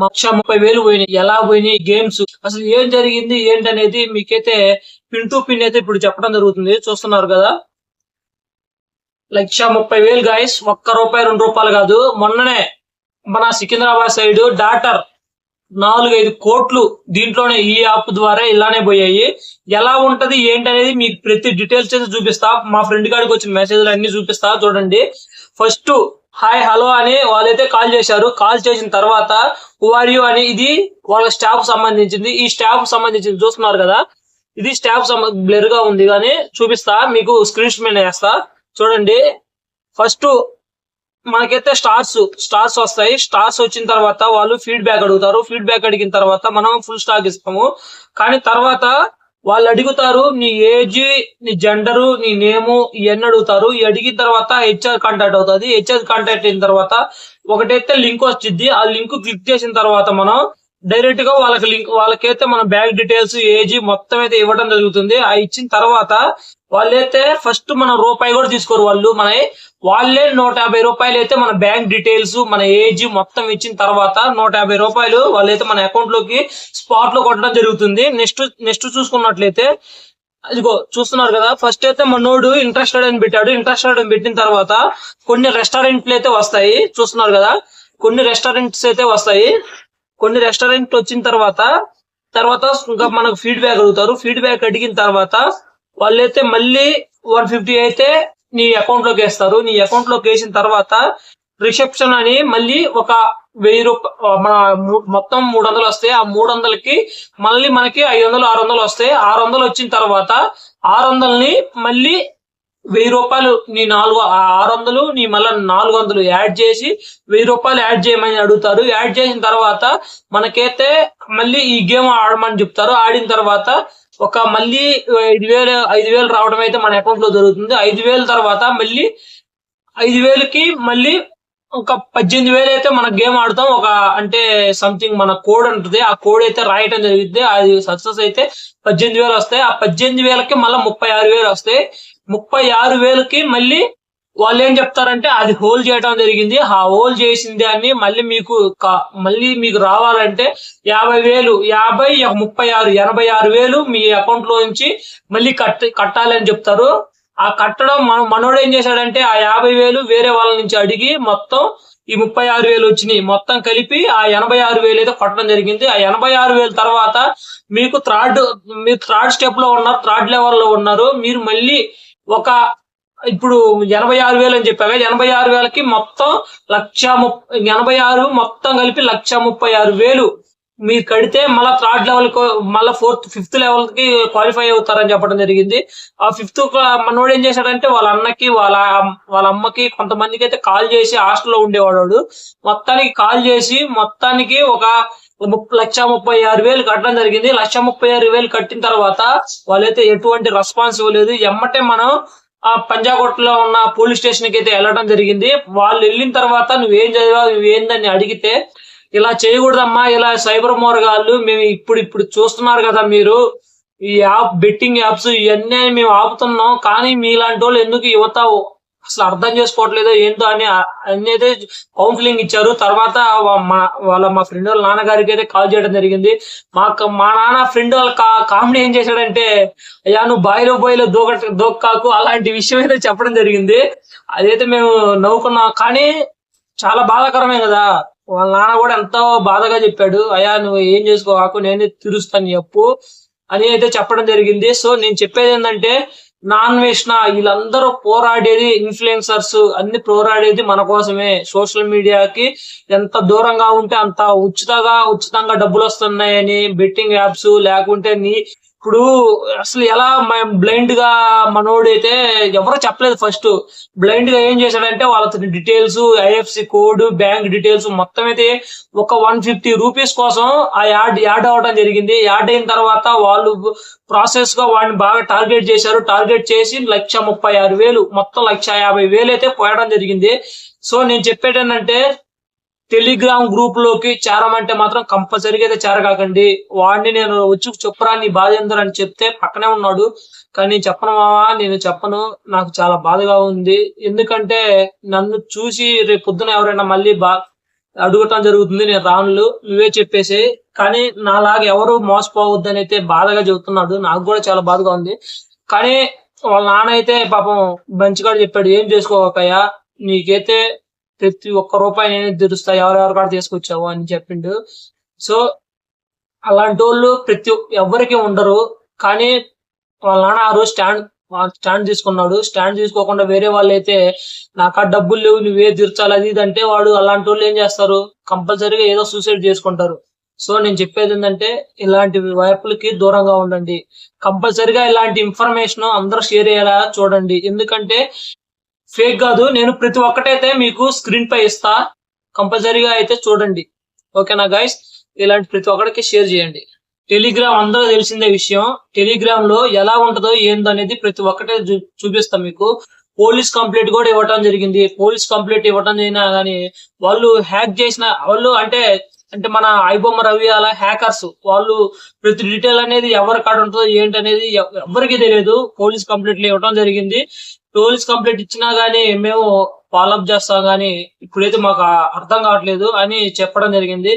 30,000 పోయినాయి. ఎలా పోయినాయి గేమ్స్, అసలు ఏం జరిగింది ఏంటనేది మీకైతే పిన్ టు పిన్ అయితే ఇప్పుడు చెప్పడం జరుగుతుంది. చూస్తున్నారు కదా, 1,30,000 గాయస్. ₹1 ₹2 కాదు. మొన్ననే మన సికింద్రాబాద్ సైడ్ డాటర్ 4-5 కోట్లు దీంట్లోనే ఈ యాప్ ద్వారా ఇలానే పోయాయి. ఎలా ఉంటది ఏంటనేది మీకు ప్రతి డీటెయిల్స్ అయితే చూపిస్తా. మా ఫ్రెండ్ గాడికి వచ్చిన మెసేజ్లు అన్ని చూపిస్తా చూడండి. ఫస్ట్ హాయ్ హలో అని వాళ్ళైతే కాల్ చేశారు. కాల్ చేసిన తర్వాత హూ ఆర్ యూ అని, ఇది వాళ్ళ స్టాఫ్ సంబంధించింది. ఈ స్టాఫ్ సంబంధించింది చూస్తున్నారు కదా, ఇది స్టాఫ్ బ్లర్ గా ఉంది కానీ చూపిస్తా మీకు, స్క్రీన్ షాట్ మీద వేస్తా చూడండి. ఫస్ట్ మనకైతే స్టార్స్ వస్తాయి. స్టార్స్ వచ్చిన తర్వాత వాళ్ళు ఫీడ్బ్యాక్ అడుగుతారు. ఫీడ్బ్యాక్ అడిగిన తర్వాత మనం ఫుల్ స్టాక్ ఇస్తాము. కానీ తర్వాత వాళ్ళు అడుగుతారు నీ ఏజ్, నీ జెండరు, నీ నేము, ఇవన్నీ అడుగుతారు. ఇవి అడిగిన తర్వాత హెచ్ఆర్ కాంటాక్ట్ అవుతుంది. హెచ్ఆర్ కాంటాక్ట్ అయిన తర్వాత ఒకటైతే లింక్ వచ్చింది. ఆ లింక్ క్లిక్ చేసిన తర్వాత మనం డైరెక్ట్ గా వాళ్ళకైతే మన బ్యాంక్ డీటెయిల్స్, ఏజ్ మొత్తం అయితే ఇవ్వడం జరుగుతుంది. ఆ ఇచ్చిన తర్వాత వాళ్ళైతే ఫస్ట్ మన రూపాయి కూడా తీసుకోరు. వాళ్ళే ₹150 అయితే మన బ్యాంక్ డీటెయిల్స్, మన ఏజ్ మొత్తం ఇచ్చిన తర్వాత ₹150 వాళ్ళైతే మన అకౌంట్ లోకి స్పాట్ లో కొట్టడం జరుగుతుంది. నెక్స్ట్ చూసుకున్నట్లయితే ఇదిగో చూస్తున్నారు కదా, ఫస్ట్ అయితే మనోడు ఇంట్రెస్టెడ్ అని పెట్టాడు. ఇంట్రెస్టెడ్ అని పెట్టిన తర్వాత కొన్ని రెస్టారెంట్లు అయితే వస్తాయి. చూస్తున్నారు కదా, కొన్ని రెస్టారెంట్స్ అయితే వస్తాయి. కొన్ని రెస్టారెంట్ వచ్చిన తర్వాత ఇంకా మనకు ఫీడ్బ్యాక్ అడుగుతారు. ఫీడ్బ్యాక్ అడిగిన తర్వాత వాళ్ళైతే మళ్ళీ 150 అయితే నీ అకౌంట్ లోకి వేస్తారు. నీ అకౌంట్ లోకి వేసిన తర్వాత రిసెప్షన్ అని మళ్ళీ ఒక ₹1000 మన మొత్తం 300 వస్తాయి. ఆ 300కి మళ్ళీ మనకి 500, 600 వస్తాయి. 600 వచ్చిన తర్వాత 600ని మళ్ళీ ₹1000 నీ 600 నీ మళ్ళీ 400 యాడ్ చేసి ₹1000 యాడ్ చేయమని అడుగుతారు. యాడ్ చేసిన తర్వాత మనకైతే మళ్ళీ ఈ గేమ్ ఆడమని చెప్తారు. ఆడిన తర్వాత ఒక మళ్ళీ 5,000 రావడం అయితే మన అకౌంట్ లో జరుగుతుంది. 5,000 తర్వాత మళ్ళీ 5,000కి మళ్ళీ ఒక 18,000 అయితే మన గేమ్ ఆడతాం. అంటే సంథింగ్ మన కోడ్ ఉంటుంది. ఆ కోడ్ అయితే రాయటం జరిగింది. అది సక్సెస్ అయితే 18,000 వస్తాయి. ఆ 18,000కి మళ్ళీ 36,000 వస్తాయి. 36,000కి మళ్ళీ వాళ్ళు ఏం చెప్తారంటే అది హోల్డ్ చేయడం జరిగింది. ఆ హోల్డ్ చేసిన దాన్ని మళ్ళీ మీకు రావాలంటే 50,000, 50, 36, 86,000 మీ అకౌంట్ లో నుంచి మళ్ళీ కట్టాలి అని చెప్తారు. ఆ కట్టడం మనోడు ఏం చేశాడంటే ఆ 50,000 వేరే వాళ్ళ నుంచి అడిగి మొత్తం ఈ 36,000 వచ్చినాయి. మొత్తం కలిపి ఆ 86,000 అయితే కొట్టడం జరిగింది. ఆ 86,000 తర్వాత మీరు థర్డ్ స్టెప్ లో ఉన్నారు, థర్డ్ లెవెల్ లో ఉన్నారు. మీరు మళ్ళీ ఇప్పుడు 86,000 అని చెప్పాక 86,000కి మొత్తం 86 మొత్తం కలిపి 136,000 మీరు కడితే మళ్ళీ థర్డ్ లెవెల్ మళ్ళీ ఫిఫ్త్ లెవెల్ కి క్వాలిఫై అవుతారని చెప్పడం జరిగింది. ఆ ఫిఫ్త్ మనోడు ఏం చేశాడంటే వాళ్ళ అన్నకి వాళ్ళ అమ్మకి కొంతమందికి అయితే కాల్ చేసి, హాస్టల్లో ఉండేవాడు, మొత్తానికి కాల్ చేసి మొత్తానికి ఒక 136,000 కట్టడం జరిగింది. 136,000 కట్టిన తర్వాత వాళ్ళైతే ఎటువంటి రెస్పాన్స్ ఇవ్వలేదు. ఎమ్మటే మనం ఆ పంజాగుట్టలో ఉన్న పోలీస్ స్టేషన్ కి అయితే వెళ్ళడం జరిగింది. వాళ్ళు వెళ్ళిన తర్వాత నువ్వేం చదివావు, నువ్వేందని అడిగితే ఇలా చేయకూడదమ్మా, ఇలా సైబర్ మోరగాళ్ళు మేము ఇప్పుడు చూస్తున్నారు కదా మీరు ఈ బెట్టింగ్ యాప్స్ ఇవన్నీ మేము ఆపుతున్నాం, కానీ మీలాంటి వాళ్ళు ఎందుకు యువత అసలు అర్థం చేసుకోవట్లేదు ఏంటో అని అయితే కౌన్సిలింగ్ ఇచ్చారు. తర్వాత మా ఫ్రెండ్ వాళ్ళ నాన్నగారికి అయితే కాల్ చేయడం జరిగింది. మా నాన్న ఫ్రెండ్ వాళ్ళ కామెడీ ఏం చేశాడంటే, అయ్యా నువ్వు బాయిలో దూకాకు అలాంటి విషయం అయితే చెప్పడం జరిగింది. అదైతే మేము నవ్వుకున్నాం. కానీ చాలా బాధాకరమే కదా. వాళ్ళ నాన్న కూడా ఎంతో బాధగా చెప్పాడు, అయ్యా నువ్వు ఏం చేసుకోవాకు, నేనే తీరుస్తాను చెప్పు అని అయితే చెప్పడం జరిగింది. సో నేను చెప్పేది ఏంటంటే, నాన్ వేసిన వీళ్ళందరూ పోరాడేది, ఇన్ఫ్లుయెన్సర్స్ అన్ని పోరాడేది మన కోసమే. సోషల్ మీడియాకి ఎంత దూరంగా ఉంటే అంత ఉచితంగా డబ్బులు వస్తున్నాయని బెట్టింగ్ యాప్స్ లేకుంటే ఇప్పుడు అసలు ఎలా బ్లైండ్ గా మనోడైతే ఎవరో చెప్పలేదు. ఫస్ట్ బ్లైండ్ గా ఏం చేశాడంటే వాళ్ళ details, IFC code, bank details మొత్తం అయితే ఒక ₹150 కోసం ఆ యాడ్ అవడం జరిగింది. యాడ్ అయిన తర్వాత వాళ్ళు ప్రాసెస్ గా వాడిని బాగా టార్గెట్ చేశారు. టార్గెట్ చేసి 136,000 మొత్తం 150,000 అయితే పోయడం జరిగింది. సో నేను చెప్పేది ఏంటంటే, టెలిగ్రామ్ గ్రూప్ లోకి చేరమంటే మాత్రం కంపల్సరీగా అయితే చేరకాకండి. వాడిని నేను వచ్చి చెప్పురా నీ బాధ ఏందని అని చెప్తే పక్కనే ఉన్నాడు, కానీ చెప్పను మావా, నేను చెప్పను, నాకు చాలా బాధగా ఉంది. ఎందుకంటే నన్ను చూసి రేపు పొద్దున ఎవరైనా మళ్ళీ అడగటం జరుగుతుంది. నేను రాను, నువ్వే చెప్పేసి. కానీ నాలాగా ఎవరు మోసపోవద్దని అయితే బాధగా చెబుతున్నాడు. నాకు కూడా చాలా బాధగా ఉంది. కానీ వాళ్ళ నాన్న అయితే పాపం మంచిగా చెప్పాడు, ఏం చేసుకోకయ్యా, నీకైతే ప్రతి ఒక్క రూపాయి నేనే తీరుస్తా, ఎవరెవరి కాడ తీసుకొచ్చావు అని చెప్పిండు. సో అలాంటి వాళ్ళు ఎవరికి ఉండరు. కానీ వాళ్ళ నాన్న ఆ రోజు స్టాండ్ తీసుకున్నాడు. స్టాండ్ తీసుకోకుండా వేరే వాళ్ళు అయితే నాకు ఆ డబ్బులు లేవు, నువ్వే తీర్చాలి అది ఇది అంటే, వాడు అలాంటి వాళ్ళు ఏం చేస్తారు, కంపల్సరీగా ఏదో సూసైడ్ చేసుకుంటారు. సో నేను చెప్పేది ఏంటంటే, ఇలాంటి వైపులకి దూరంగా ఉండండి. కంపల్సరీగా ఇలాంటి ఇన్ఫర్మేషన్ అందరూ షేర్ అయ్యేలా చూడండి. ఎందుకంటే ఫేక్ కాదు, నేను ప్రతి ఒక్కటైతే మీకు స్క్రీన్ పై ఇస్తా, కంపల్సరీగా అయితే చూడండి. ఓకేనా గైస్? ఇలాంటి ప్రతి ఒక్కరికి షేర్ చేయండి. టెలిగ్రామ్ అందరూ తెలిసిందే విషయం. టెలిగ్రామ్ లో ఎలా ఉంటుందో ఏందనేది ప్రతి ఒక్కటే చూపిస్తాం మీకు. పోలీస్ కంప్లైంట్ కూడా ఇవ్వటం జరిగింది. పోలీస్ కంప్లైంట్ ఇవ్వటం అయినా కానీ వాళ్ళు హ్యాక్ చేసిన వాళ్ళు అంటే మన ఐబొమ్మ రవి అలా హ్యాకర్స్ వాళ్ళు ప్రతి డీటెయిల్ అనేది ఎవరి కాడ ఉంటుందో ఏంటనేది ఎవరికి తెలియదు. పోలీస్ కంప్లైంట్లు ఇవ్వటం జరిగింది. పోలీస్ కంప్లైంట్ ఇచ్చినా గానీ మేము ఫాలోఅప్ చేస్తాం, కానీ ఇప్పుడైతే మాకు అర్థం కావట్లేదు అని చెప్పడం జరిగింది.